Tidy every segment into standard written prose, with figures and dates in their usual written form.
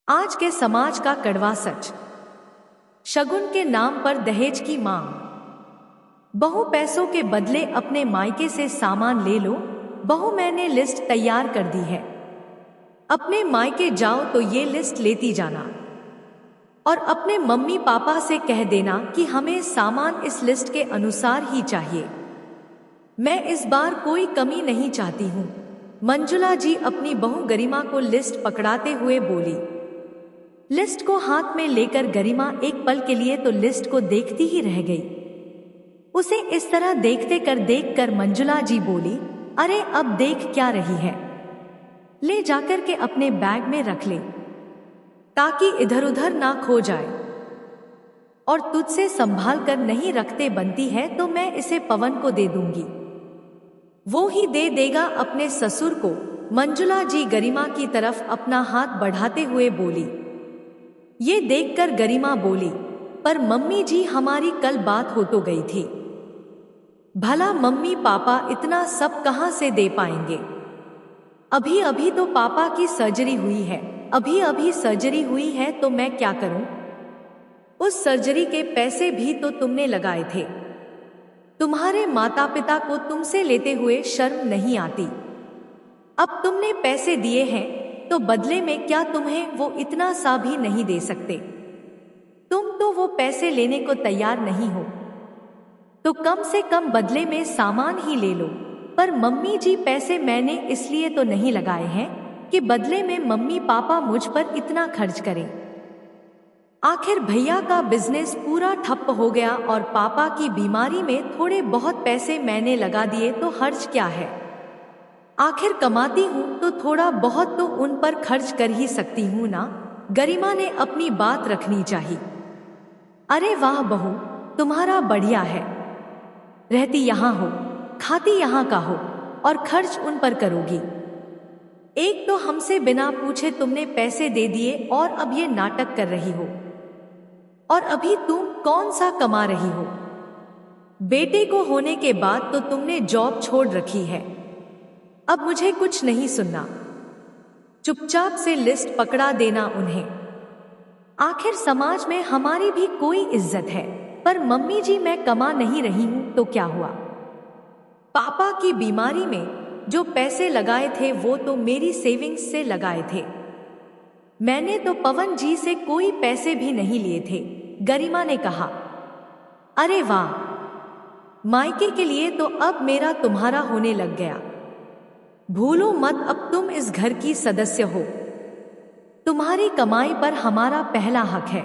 आज के समाज का कड़वा सच। शगुन के नाम पर दहेज की मांग। बहू पैसों के बदले अपने मायके से सामान ले लो। बहू मैंने लिस्ट तैयार कर दी है, अपने मायके जाओ तो ये लिस्ट लेती जाना और अपने मम्मी पापा से कह देना कि हमें सामान इस लिस्ट के अनुसार ही चाहिए। मैं इस बार कोई कमी नहीं चाहती हूँ। मंजुला जी अपनी बहू गरिमा को लिस्ट पकड़ाते हुए बोली। लिस्ट को हाथ में लेकर गरिमा एक पल के लिए तो लिस्ट को देखती ही रह गई। उसे इस तरह देखकर मंजुला जी बोली, अरे अब देख क्या रही है, ले जाकर के अपने बैग में रख ले ताकि इधर उधर ना खो जाए, और तुझसे संभाल कर नहीं रखते बनती है तो मैं इसे पवन को दे दूंगी, वो ही दे देगा अपने ससुर को। मंजुला जी गरिमा की तरफ अपना हाथ बढ़ाते हुए बोली। ये देखकर गरिमा बोली, पर मम्मी जी हमारी कल बात हो तो गई थी, भला मम्मी पापा इतना सब कहां से दे पाएंगे। अभी अभी तो पापा की सर्जरी हुई है, अभी सर्जरी हुई है तो मैं क्या करूं। उस सर्जरी के पैसे भी तो तुमने लगाए थे, तुम्हारे माता पिता को तुमसे लेते हुए शर्म नहीं आती। अब तुमने पैसे दिए हैं तो बदले में क्या तुम्हें वो इतना सा भी नहीं दे सकते। तुम तो वो पैसे लेने को तैयार नहीं हो, तो कम से कम बदले में सामान ही ले लो। पर मम्मी जी पैसे मैंने इसलिए तो नहीं लगाए हैं कि बदले में मम्मी पापा मुझ पर इतना खर्च करें। आखिर भैया का बिजनेस पूरा ठप हो गया और पापा की बीमारी में थोड़े बहुत पैसे मैंने लगा दिए तो हर्ज क्या है। आखिर कमाती हूँ तो थोड़ा बहुत तो उन पर खर्च कर ही सकती हूँ ना। गरिमा ने अपनी बात रखनी चाहिए। अरे वाह बहू, तुम्हारा बढ़िया है, रहती यहाँ हो, खाती यहाँ का हो और खर्च उन पर करोगी। एक तो हमसे बिना पूछे तुमने पैसे दे दिए और अब ये नाटक कर रही हो। और अभी तुम कौन सा कमा रही हो। बेटे को होने के बाद तो तुमने जॉब छोड़ रखी है। अब मुझे कुछ नहीं सुनना, चुपचाप से लिस्ट पकड़ा देना उन्हें। आखिर समाज में हमारी भी कोई इज्जत है। पर मम्मी जी मैं कमा नहीं रही हूं तो क्या हुआ। पापा की बीमारी में जो पैसे लगाए थे वो तो मेरी सेविंग्स से लगाए थे, मैंने तो पवन जी से कोई पैसे भी नहीं लिए थे। गरिमा ने कहा। अरे वाह, मायके के लिए तो अब मेरा तुम्हारा होने लग गया। भूलो मत अब तुम इस घर की सदस्य हो, तुम्हारी कमाई पर हमारा पहला हक है।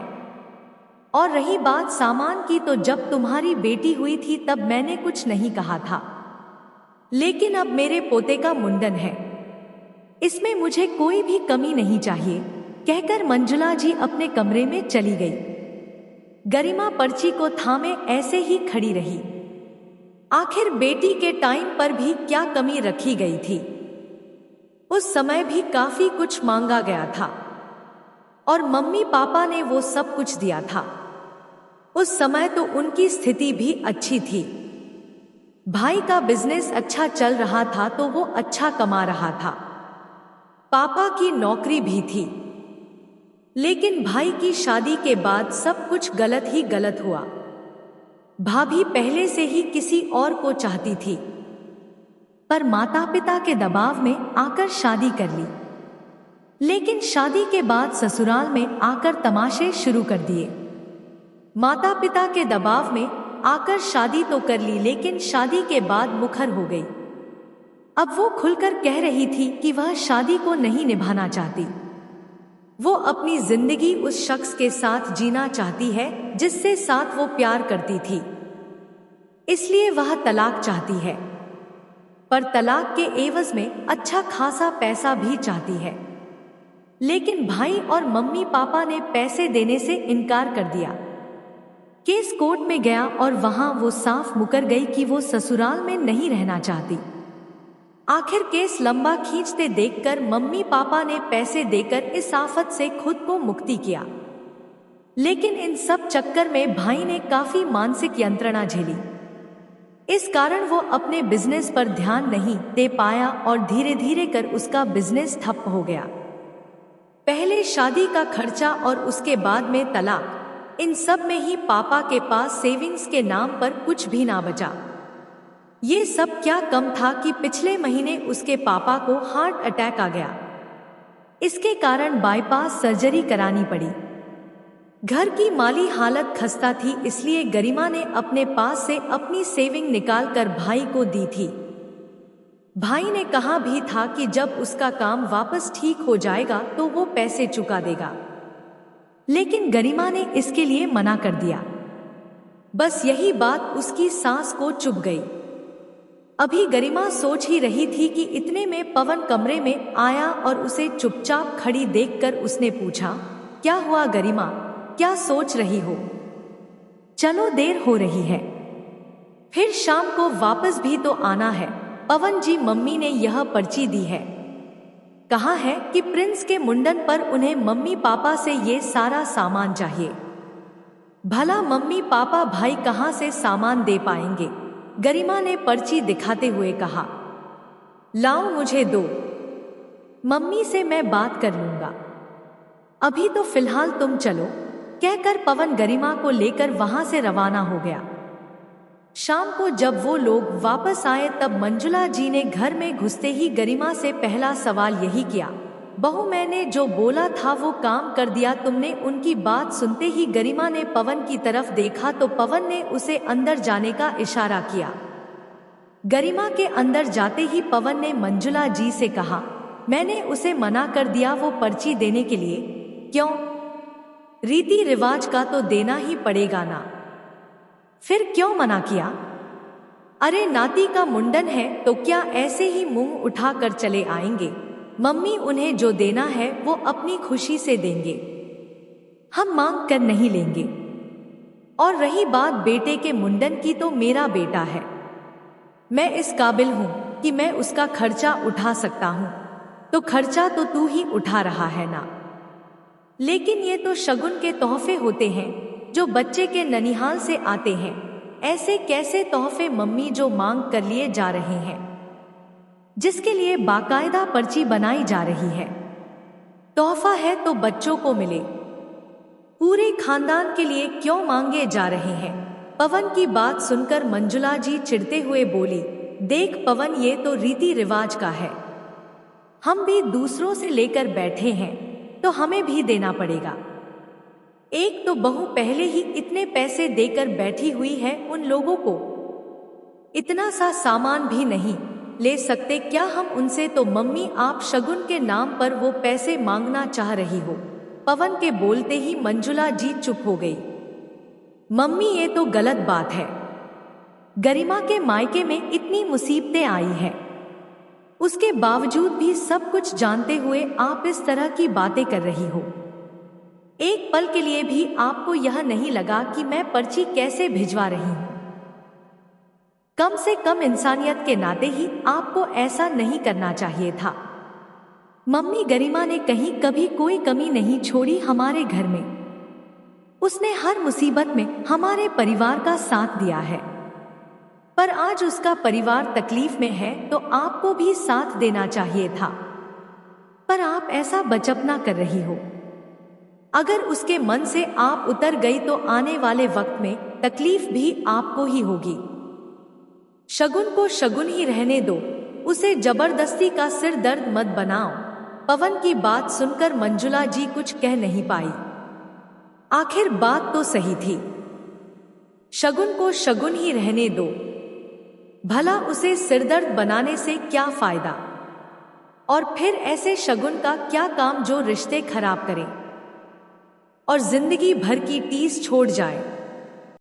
और रही बात सामान की, तो जब तुम्हारी बेटी हुई थी तब मैंने कुछ नहीं कहा था, लेकिन अब मेरे पोते का मुंडन है, इसमें मुझे कोई भी कमी नहीं चाहिए, कहकर मंजुला जी अपने कमरे में चली गई। गरिमा पर्ची को थामे ऐसे ही खड़ी रही। आखिर बेटी के टाइम पर भी क्या कमी रखी गई थी। उस समय भी काफी कुछ मांगा गया था और मम्मी पापा ने वो सब कुछ दिया था। उस समय तो उनकी स्थिति भी अच्छी थी, भाई का बिजनेस अच्छा चल रहा था तो वो अच्छा कमा रहा था, पापा की नौकरी भी थी। लेकिन भाई की शादी के बाद सब कुछ गलत ही गलत हुआ। भाभी पहले से ही किसी और को चाहती थी, पर माता पिता के दबाव में आकर शादी कर ली। लेकिन शादी के बाद ससुराल में आकर तमाशे शुरू कर दिए। माता पिता के दबाव में आकर शादी तो कर ली, लेकिन शादी के बाद मुखर हो गई। अब वो खुलकर कह रही थी कि वह शादी को नहीं निभाना चाहती, वो अपनी जिंदगी उस शख्स के साथ जीना चाहती है जिससे साथ वो प्यार करती थी, इसलिए वह तलाक चाहती है। पर तलाक के एवज में अच्छा खासा पैसा भी चाहती है। लेकिन भाई और मम्मी पापा ने पैसे देने से इनकार कर दिया। केस कोर्ट में गया और वहां वो साफ मुकर गई कि वो ससुराल में नहीं रहना चाहती। आखिर केस लंबा खींचते देखकर मम्मी पापा ने पैसे देकर इस आफत से खुद को मुक्ति किया। लेकिन इन सब चक्कर में भाई ने काफी मानसिक यंत्रणा झेली। इस कारण वो अपने बिजनेस पर ध्यान नहीं दे पाया और धीरे धीरे कर उसका बिजनेस ठप हो गया। पहले शादी का खर्चा और उसके बाद में तलाक, इन सब में ही पापा के पास सेविंग्स के नाम पर कुछ भी ना बचा। ये सब क्या कम था कि पिछले महीने उसके पापा को हार्ट अटैक आ गया। इसके कारण बाईपास सर्जरी करानी पड़ी। घर की माली हालत खस्ता थी, इसलिए गरिमा ने अपने पास से अपनी सेविंग निकालकर भाई को दी थी। भाई ने कहा भी था कि जब उसका काम वापस ठीक हो जाएगा तो वो पैसे चुका देगा, लेकिन गरिमा ने इसके लिए मना कर दिया। बस यही बात उसकी सास को चुभ गई। अभी गरिमा सोच ही रही थी कि इतने में पवन कमरे में आया और उसे चुपचाप खड़ी देखकर उसने पूछा, क्या हुआ गरिमा, क्या सोच रही हो? चलो देर हो रही है, फिर शाम को वापस भी तो आना है। पवन जी, मम्मी ने यह पर्ची दी है, कहा है कि प्रिंस के मुंडन पर उन्हें मम्मी पापा से ये सारा सामान चाहिए। भला मम्मी पापा भाई कहाँ से सामान दे पाएंगे? गरिमा ने पर्ची दिखाते हुए कहा, लाओ मुझे दो, मम्मी से मैं बात कर लूंगा, अभी तो फिलहाल तुम चलो। कहकर पवन गरिमा को लेकर वहां से रवाना हो गया। शाम को जब वो लोग वापस आए तब मंजुला जी ने घर में घुसते ही गरिमा से पहला सवाल यही किया, बहू मैंने जो बोला था वो काम कर दिया तुमने? उनकी बात सुनते ही गरिमा ने पवन की तरफ देखा तो पवन ने उसे अंदर जाने का इशारा किया। गरिमा के अंदर जाते ही पवन ने मंजुला जी से कहा, मैंने उसे मना कर दिया वो पर्ची देने के लिए। क्यों? रीति रिवाज का तो देना ही पड़ेगा ना। फिर क्यों मना किया? अरे नाती का मुंडन है तो क्या ऐसे ही मुंह उठाकर चले आएंगे? मम्मी उन्हें जो देना है वो अपनी खुशी से देंगे, हम मांग कर नहीं लेंगे। और रही बात बेटे के मुंडन की, तो मेरा बेटा है, मैं इस काबिल हूं कि मैं उसका खर्चा उठा सकता हूं, तो खर्चा तो तू ही उठा रहा है ना। लेकिन ये तो शगुन के तोहफे होते हैं जो बच्चे के ननिहाल से आते हैं, ऐसे कैसे तोहफे मम्मी जो मांग कर लिए जा रहे हैं, जिसके लिए बाकायदा पर्ची बनाई जा रही है। तोहफा है तो बच्चों को मिले, पूरे खानदान के लिए क्यों मांगे जा रहे हैं? पवन की बात सुनकर मंजुला जी चिढ़ते हुए बोली, देख पवन, ये तो रीति रिवाज का है, हम भी दूसरों से लेकर बैठे हैं तो हमें भी देना पड़ेगा। एक तो बहू पहले ही इतने पैसे देकर बैठी हुई है, उन लोगों को इतना सा सामान भी नहीं ले सकते क्या हम उनसे? तो मम्मी आप शगुन के नाम पर वो पैसे मांगना चाह रही हो? पवन के बोलते ही मंजुला जी चुप हो गई। मम्मी ये तो गलत बात है, गरिमा के मायके में इतनी मुसीबतें आई हैं, उसके बावजूद भी सब कुछ जानते हुए आप इस तरह की बातें कर रही हो। एक पल के लिए भी आपको यह नहीं लगा कि मैं पर्ची कैसे भिजवा रही हूं? कम से कम इंसानियत के नाते ही आपको ऐसा नहीं करना चाहिए था। मम्मी, गरिमा ने कहीं कभी कोई कमी नहीं छोड़ी हमारे घर में, उसने हर मुसीबत में हमारे परिवार का साथ दिया है, पर आज उसका परिवार तकलीफ में है तो आपको भी साथ देना चाहिए था, पर आप ऐसा बचपना कर रही हो। अगर उसके मन से आप उतर गई तो आने वाले वक्त में तकलीफ भी आपको ही होगी। शगुन को शगुन ही रहने दो, उसे जबरदस्ती का सिर दर्द मत बनाओ। पवन की बात सुनकर मंजुला जी कुछ कह नहीं पाई। आखिर बात तो सही थी, शगुन को शगुन ही रहने दो, भला उसे सिरदर्द बनाने से क्या फायदा? और फिर ऐसे शगुन का क्या काम जो रिश्ते खराब करे और जिंदगी भर की टीस छोड़ जाए।